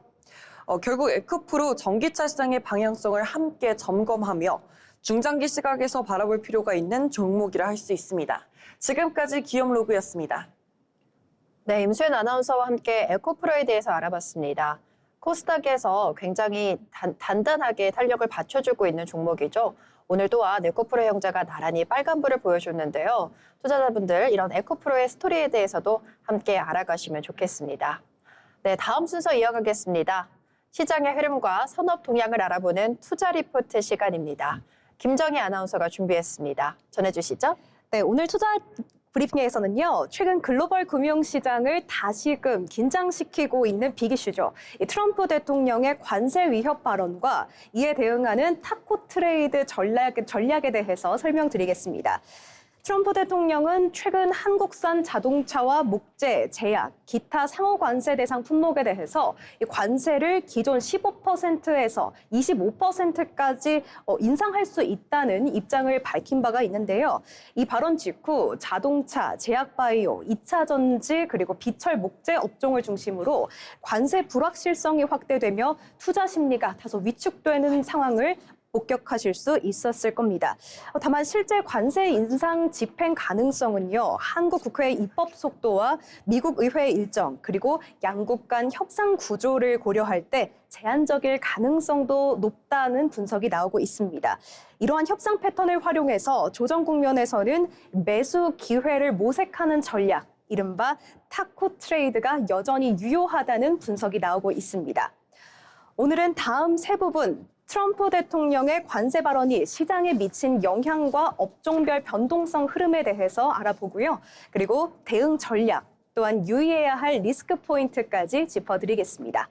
[SPEAKER 4] 결국 에코프로 전기차 시장의 방향성을 함께 점검하며 중장기 시각에서 바라볼 필요가 있는 종목이라 할 수 있습니다. 지금까지 기업로그였습니다.
[SPEAKER 1] 네, 임수연 아나운서와 함께 에코프로에 대해서 알아봤습니다. 코스닥에서 굉장히 단단하게 탄력을 받쳐주고 있는 종목이죠. 오늘 또한 에코프로 형제가 나란히 빨간불을 보여줬는데요. 투자자분들 이런 에코프로의 스토리에 대해서도 함께 알아가시면 좋겠습니다. 네, 다음 순서 이어가겠습니다. 시장의 흐름과 산업 동향을 알아보는 투자 리포트 시간입니다. 김정희 아나운서가 준비했습니다. 전해주시죠.
[SPEAKER 2] 네, 오늘 투자 브리핑에서는요, 최근 글로벌 금융시장을 다시금 긴장시키고 있는 빅 이슈죠. 이 트럼프 대통령의 관세 위협 발언과 이에 대응하는 타코 트레이드 전략에 대해서 설명드리겠습니다. 트럼프 대통령은 최근 한국산 자동차와 목재, 제약, 기타 상호 관세 대상 품목에 대해서 이 관세를 기존 15%에서 25%까지 인상할 수 있다는 입장을 밝힌 바가 있는데요. 이 발언 직후 자동차, 제약 바이오, 2차 전지 그리고 비철 목재 업종을 중심으로 관세 불확실성이 확대되며 투자 심리가 다소 위축되는 상황을 목격하실 수 있었을 겁니다. 다만 실제 관세 인상 집행 가능성은요, 한국 국회의 입법 속도와 미국 의회의 일정, 그리고 양국 간 협상 구조를 고려할 때 제한적일 가능성도 높다는 분석이 나오고 있습니다. 이러한 협상 패턴을 활용해서 조정 국면에서는 매수 기회를 모색하는 전략, 이른바 타코 트레이드가 여전히 유효하다는 분석이 나오고 있습니다. 오늘은 다음 세 부분, 트럼프 대통령의 관세 발언이 시장에 미친 영향과 업종별 변동성 흐름에 대해서 알아보고요. 그리고 대응 전략, 또한 유의해야 할 리스크 포인트까지 짚어드리겠습니다.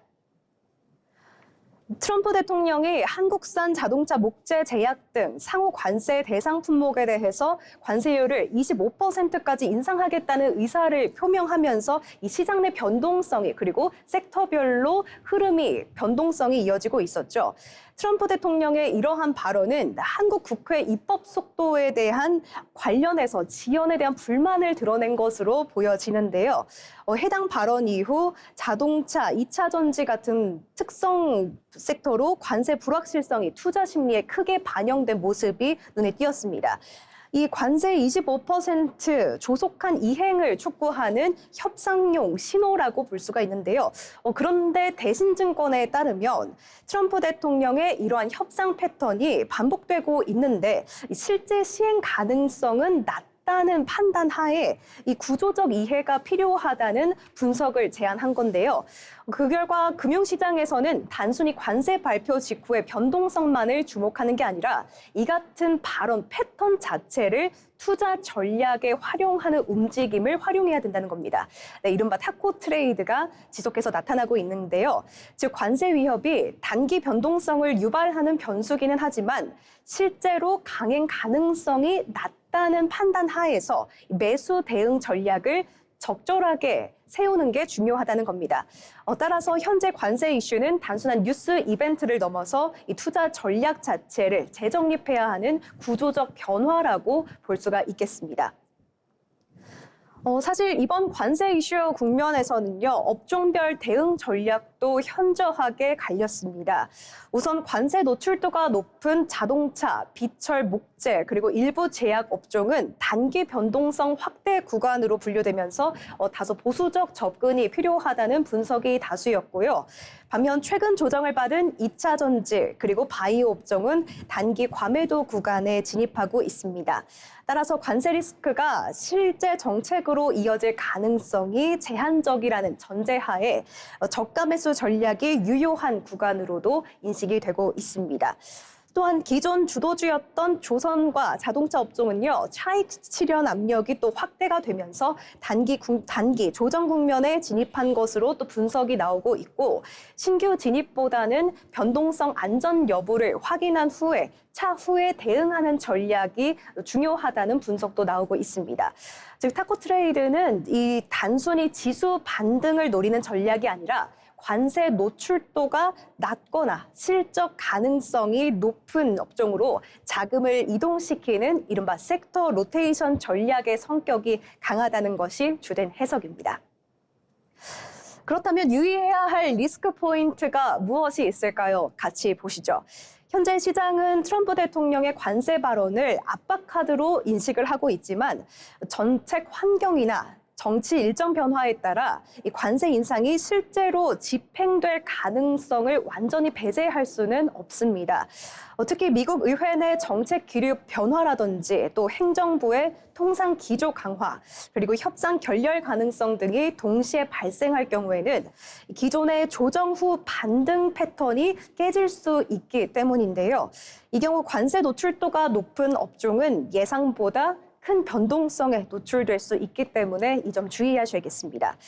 [SPEAKER 2] 트럼프 대통령이 한국산 자동차 목재 제약 등 상호 관세 대상 품목에 대해서 관세율을 25%까지 인상하겠다는 의사를 표명하면서 이 시장 내 변동성이 그리고 섹터별로 흐름이 변동성이 이어지고 있었죠. 트럼프 대통령의 이러한 발언은 한국 국회 입법 속도에 대한 관련해서 지연에 대한 불만을 드러낸 것으로 보여지는데요. 해당 발언 이후 자동차, 2차 전지 같은 특성 섹터로 관세 불확실성이 투자 심리에 크게 반영된 모습이 눈에 띄었습니다. 이 관세 25% 조속한 이행을 촉구하는 협상용 신호라고 볼 수가 있는데요. 그런데 대신증권에 따르면 트럼프 대통령의 이러한 협상 패턴이 반복되고 있는데 실제 시행 가능성은 낮다는 판단 하에 이 구조적 이해가 필요하다는 분석을 제안한 건데요. 그 결과 금융시장에서는 단순히 관세 발표 직후의 변동성만을 주목하는 게 아니라 이 같은 발언 패턴 자체를 투자 전략에 활용하는 움직임을 활용해야 된다는 겁니다. 네, 이른바 타코 트레이드가 지속해서 나타나고 있는데요. 즉 관세 위협이 단기 변동성을 유발하는 변수기는 하지만 실제로 강행 가능성이 낮다는 판단 하에서 매수 대응 전략을 적절하게 세우는 게 중요하다는 겁니다. 따라서 현재 관세 이슈는 단순한 뉴스 이벤트를 넘어서 이 투자 전략 자체를 재정립해야 하는 구조적 변화라고 볼 수가 있겠습니다. 사실 이번 관세 이슈 국면에서는요, 업종별 대응 전략도 현저하게 갈렸습니다. 우선 관세 노출도가 높은 자동차, 비철, 목재, 그리고 일부 제약 업종은 단기 변동성 확대 구간으로 분류되면서 다소 보수적 접근이 필요하다는 분석이 다수였고요. 반면 최근 조정을 받은 2차 전지 그리고 바이오 업종은 단기 과매도 구간에 진입하고 있습니다. 따라서 관세 리스크가 실제 정책으로 이어질 가능성이 제한적이라는 전제하에 저가 매수 전략이 유효한 구간으로도 인식이 되고 있습니다. 또한 기존 주도주였던 조선과 자동차 업종은요, 차익 실현 압력이 또 확대가 되면서 단기 조정 국면에 진입한 것으로 또 분석이 나오고 있고, 신규 진입보다는 변동성 안전 여부를 확인한 후에 차후에 대응하는 전략이 중요하다는 분석도 나오고 있습니다. 즉 타코 트레이드는 이 단순히 지수 반등을 노리는 전략이 아니라 관세 노출도가 낮거나 실적 가능성이 높은 업종으로 자금을 이동시키는 이른바 섹터 로테이션 전략의 성격이 강하다는 것이 주된 해석입니다. 그렇다면 유의해야 할 리스크 포인트가 무엇이 있을까요? 같이 보시죠. 현재 시장은 트럼프 대통령의 관세 발언을 압박카드로 인식을 하고 있지만 정책 환경이나 정치 일정 변화에 따라 이 관세 인상이 실제로 집행될 가능성을 완전히 배제할 수는 없습니다. 특히 미국 의회 내 정책 기류 변화라든지 또 행정부의 통상 기조 강화, 그리고 협상 결렬 가능성 등이 동시에 발생할 경우에는 기존의 조정 후 반등 패턴이 깨질 수 있기 때문인데요. 이 경우 관세 노출도가 높은 업종은 예상보다 큰 변동성에 노출될 수 있기 때문에 이 점 주의하셔야겠습니다.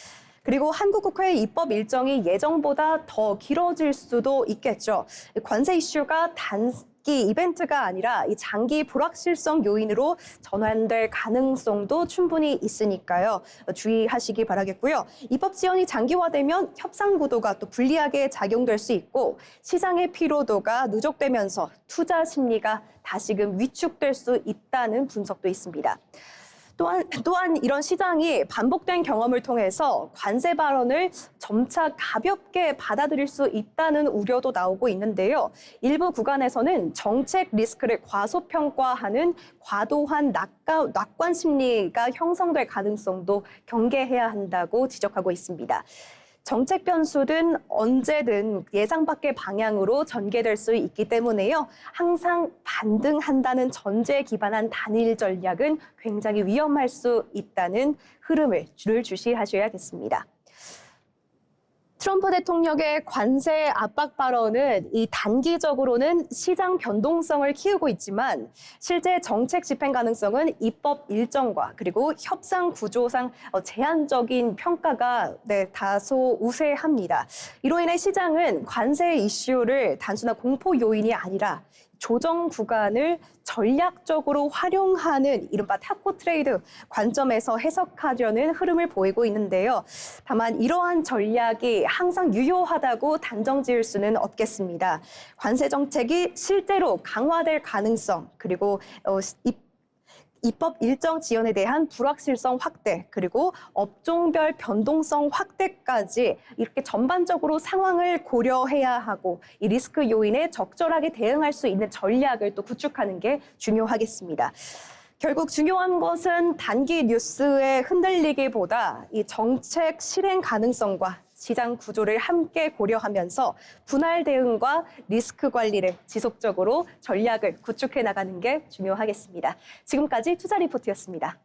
[SPEAKER 2] 그리고 한국국회 입법 일정이 예정보다 더 길어질 수도 있겠죠. 관세 이슈가 단기 이벤트가 아니라 이 장기 불확실성 요인으로 전환될 가능성도 충분히 있으니까요. 주의하시기 바라겠고요. 입법 지연이 장기화되면 협상 구도가 또 불리하게 작용될 수 있고 시장의 피로도가 누적되면서 투자 심리가 다시금 위축될 수 있다는 분석도 있습니다. 또한 이런 시장이 반복된 경험을 통해서 관세 발언을 점차 가볍게 받아들일 수 있다는 우려도 나오고 있는데요. 일부 구간에서는 정책 리스크를 과소평가하는 과도한 낙관 심리가 형성될 가능성도 경계해야 한다고 지적하고 있습니다. 정책 변수든 언제든 예상 밖의 방향으로 전개될 수 있기 때문에요. 항상 반등한다는 전제에 기반한 단일 전략은 굉장히 위험할 수 있다는 흐름을 주시하셔야겠습니다. 트럼프 대통령의 관세 압박 발언은 이 단기적으로는 시장 변동성을 키우고 있지만 실제 정책 집행 가능성은 입법 일정과 그리고 협상 구조상 제한적인 평가가 다소 우세합니다. 이로 인해 시장은 관세 이슈를 단순한 공포 요인이 아니라 조정 구간을 전략적으로 활용하는 이른바 타코 트레이드 관점에서 해석하려는 흐름을 보이고 있는데요. 다만 이러한 전략이 항상 유효하다고 단정 지을 수는 없겠습니다. 관세 정책이 실제로 강화될 가능성 그리고 입법 일정 지연에 대한 불확실성 확대, 그리고 업종별 변동성 확대까지 이렇게 전반적으로 상황을 고려해야 하고 이 리스크 요인에 적절하게 대응할 수 있는 전략을 또 구축하는 게 중요하겠습니다. 결국 중요한 것은 단기 뉴스에 흔들리기보다 이 정책 실행 가능성과 시장 구조를 함께 고려하면서 분할 대응과 리스크 관리를 지속적으로 전략을 구축해 나가는 게 중요하겠습니다. 지금까지 투자 리포트였습니다.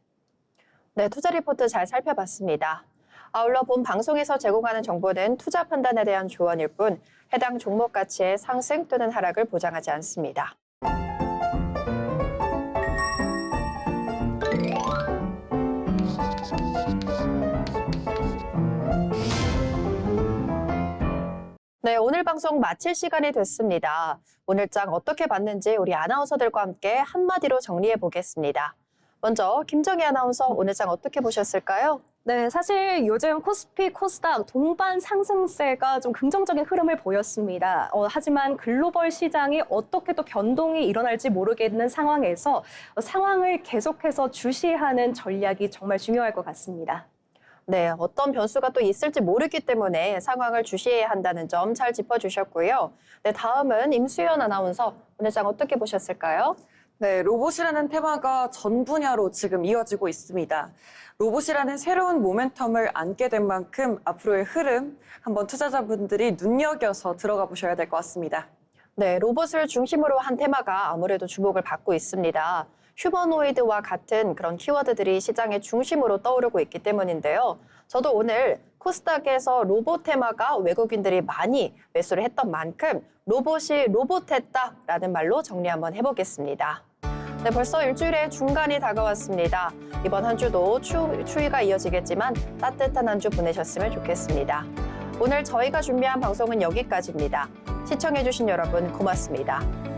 [SPEAKER 1] 네, 투자 리포트 잘 살펴봤습니다. 아울러 본 방송에서 제공하는 정보는 투자 판단에 대한 조언일 뿐 해당 종목 가치의 상승 또는 하락을 보장하지 않습니다. 네, 오늘 방송 마칠 시간이 됐습니다. 오늘 장 어떻게 봤는지 우리 아나운서들과 함께 한마디로 정리해 보겠습니다. 먼저 김정희 아나운서 오늘 장 어떻게 보셨을까요?
[SPEAKER 2] 네, 사실 요즘 코스피, 코스닥 동반 상승세가 좀 긍정적인 흐름을 보였습니다. 하지만 글로벌 시장이 어떻게 또 변동이 일어날지 모르겠는 상황에서 상황을 계속해서 주시하는 전략이 정말 중요할 것 같습니다.
[SPEAKER 1] 네, 어떤 변수가 또 있을지 모르기 때문에 상황을 주시해야 한다는 점 잘 짚어주셨고요. 네, 다음은 임수연 아나운서 오늘 장 어떻게 보셨을까요?
[SPEAKER 4] 네, 로봇이라는 테마가 전 분야로 지금 이어지고 있습니다. 로봇이라는 새로운 모멘텀을 안게 된 만큼 앞으로의 흐름 한번 투자자분들이 눈여겨서 들어가 보셔야 될 것 같습니다.
[SPEAKER 1] 네, 로봇을 중심으로 한 테마가 아무래도 주목을 받고 있습니다. 휴머노이드와 같은 그런 키워드들이 시장의 중심으로 떠오르고 있기 때문인데요. 저도 오늘 코스닥에서 로봇 테마가 외국인들이 많이 매수를 했던 만큼 로봇이 로봇했다라는 말로 정리 한번 해보겠습니다. 네, 벌써 일주일의 중간이 다가왔습니다. 이번 한 주도 추위가 이어지겠지만 따뜻한 한 주 보내셨으면 좋겠습니다. 오늘 저희가 준비한 방송은 여기까지입니다. 시청해주신 여러분 고맙습니다.